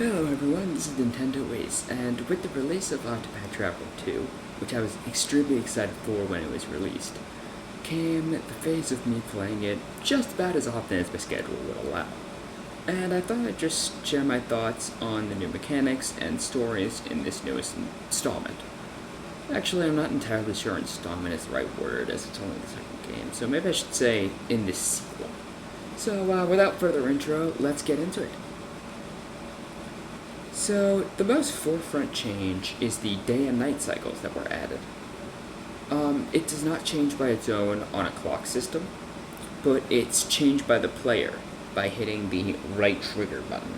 Hello everyone, this is Nintendo Ace, and with the release of Octopath Traveler 2, which I was extremely excited for when it was released, came the phase of me playing it just about as often as my schedule would allow. And I thought I'd just share my thoughts on the new mechanics and stories in this newest installment. Actually, I'm not entirely sure installment is the right word, as it's only the second game, so maybe I should say in this sequel. So, without further intro, let's get into it. So, the most forefront change is the day and night cycles that were added. It does not change by its own on a clock system, but it's changed by the player by hitting the right trigger button.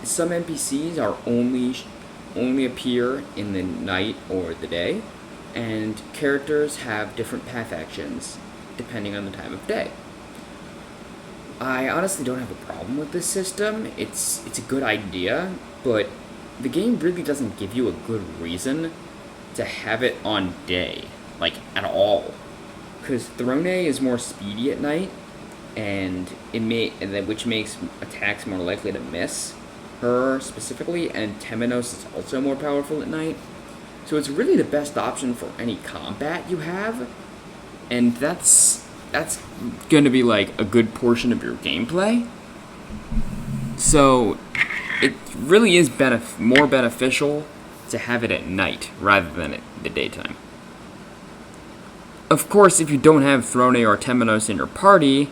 Some NPCs are only appear in the night or the day, and characters have different path actions depending on the time of day. I honestly don't have a problem with this system. It's a good idea, but the game really doesn't give you a good reason to have it on day, like at all. Because Throne is more speedy at night, which makes attacks more likely to miss her specifically, and Temenos is also more powerful at night. So it's really the best option for any combat you have, and that's going to be like a good portion of your gameplay. So it really is more beneficial to have it at night rather than at the daytime. Of course, if you don't have Throne or Temenos in your party,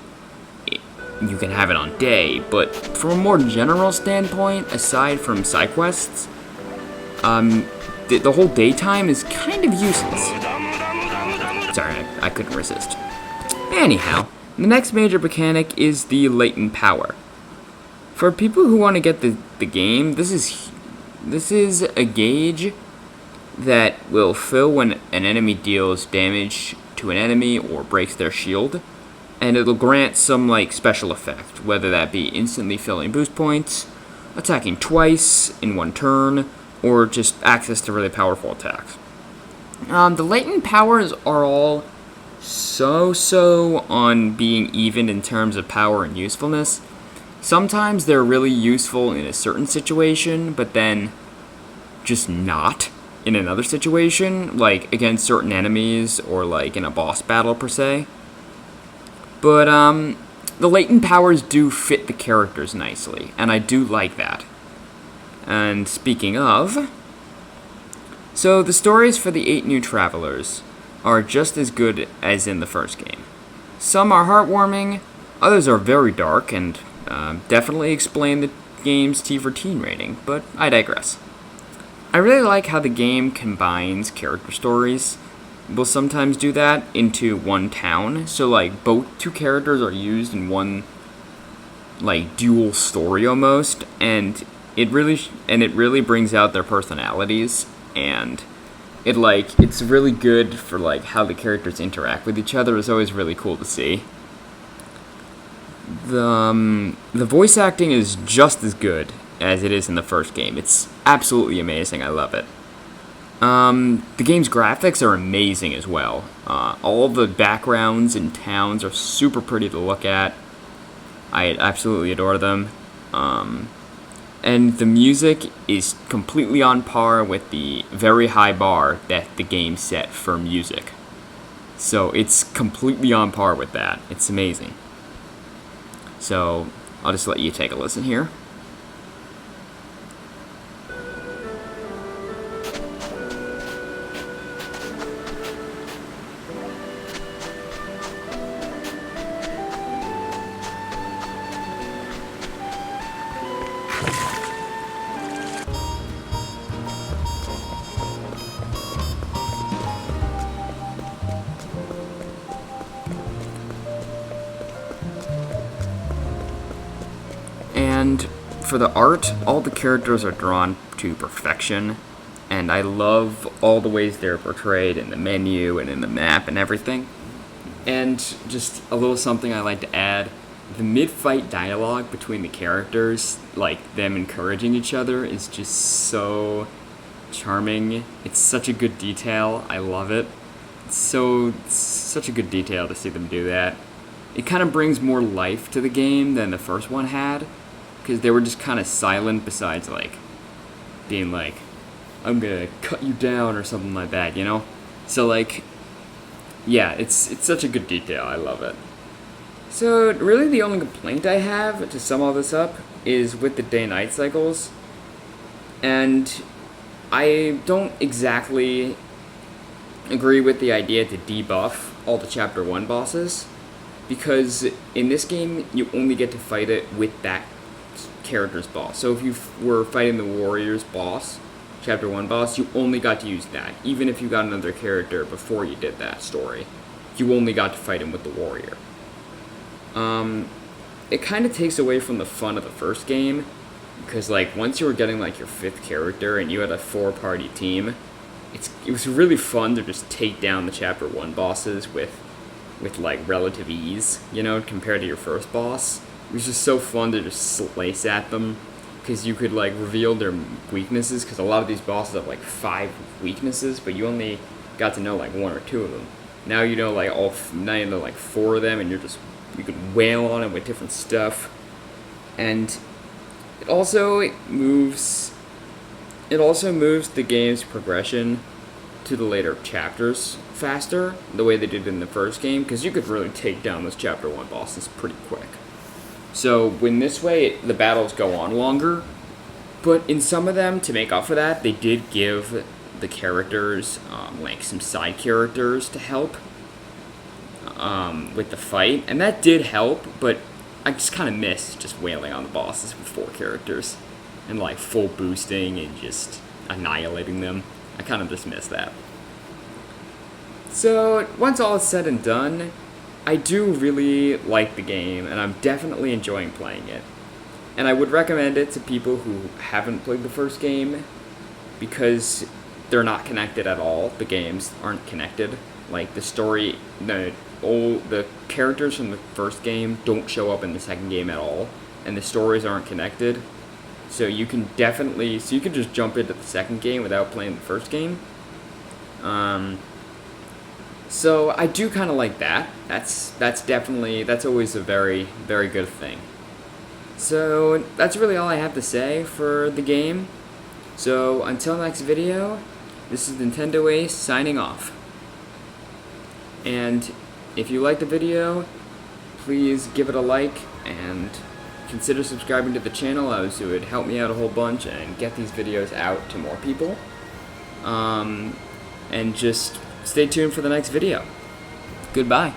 you can have it on day, but from a more general standpoint, aside from side quests, the whole daytime is kind of useless. Sorry, I couldn't resist. Anyhow, the next major mechanic is the latent power. For people who want to get the game, this is a gauge that will fill when an enemy deals damage to an enemy or breaks their shield, and it'll grant some special effect, whether that be instantly filling boost points, attacking twice in one turn, or just access to really powerful attacks. The latent powers are all so on being even in terms of power and usefulness. Sometimes they're really useful in a certain situation, but then just not in another situation, like against certain enemies or in a boss battle per se. But the latent powers do fit the characters nicely, and I do like that. And speaking of, so the stories for the 8 new travelers are just as good as in the first game. Some are heartwarming, others are very dark, and definitely explain the game's T14 rating, but I digress. I really like how the game combines character stories. We'll sometimes do that into one town, so both two characters are used in one dual story almost, and it really brings out their personalities, and it's really good for how the characters interact with each other. Is always really cool to see. The voice acting is just as good as it is in the first game. It's absolutely amazing. I love it. The game's graphics are amazing as well. All the backgrounds and towns are super pretty to look at. I absolutely adore them. And the music is completely on par with the very high bar that the game set for music. So it's completely on par with that. It's amazing. So I'll just let you take a listen here. And for the art, all the characters are drawn to perfection, and I love all the ways they're portrayed in the menu and in the map and everything. And just a little something I like to add, the mid-fight dialogue between the characters, them encouraging each other, is just so charming. It's such a good detail. I love it. It's such a good detail to see them do that. It kind of brings more life to the game than the first one had, because they were just kind of silent besides, like, being like, I'm gonna cut you down or something like that, you know? So, like, yeah, it's such a good detail. I love it. So, really the only complaint I have, to sum all this up, is with the day-night cycles. And I don't exactly agree with the idea to debuff all the Chapter 1 bosses, because in this game, you only get to fight it with that character's boss. So if you were fighting the Warrior's boss, Chapter 1 boss, you only got to use that. Even if you got another character before you did that story, you only got to fight him with the Warrior. It kind of takes away from the fun of the first game, because, like, once you were getting, like, your 5th character and you had a 4-party team, it was really fun to just take down the Chapter 1 bosses with like, relative ease, you know, compared to your first boss. It was just so fun to just slice at them, because you could, like, reveal their weaknesses, because a lot of these bosses have, like, 5 weaknesses, but you only got to know, like, 1 or 2 of them. Now you know, like, now you know, like, 4 of them, and you could wail on it with different stuff. And it also moves the game's progression to the later chapters faster, the way they did in the first game, because you could really take down those Chapter 1 bosses pretty quick. So, when this way, the battles go on longer, but in some of them, to make up for that, they did give the characters, like, some side characters to help with the fight, and that did help, but I just kind of missed just wailing on the bosses with 4 characters, and, like, full boosting and just annihilating them. I kind of just missed that. So, once all is said and done, I do really like the game, and I'm definitely enjoying playing it. And I would recommend it to people who haven't played the first game, because they're not connected at all. The games aren't connected. Like, the story, the characters from the first game don't show up in the second game at all, and the stories aren't connected. So you can just jump into the second game without playing the first game. So I do kind of like that. That's always a very, very good thing. So that's really all I have to say for the game. So until next video, this is Nintendo Ace signing off. And if you liked the video, please give it a like and consider subscribing to the channel, as it would help me out a whole bunch and get these videos out to more people. And just stay tuned for the next video. Goodbye.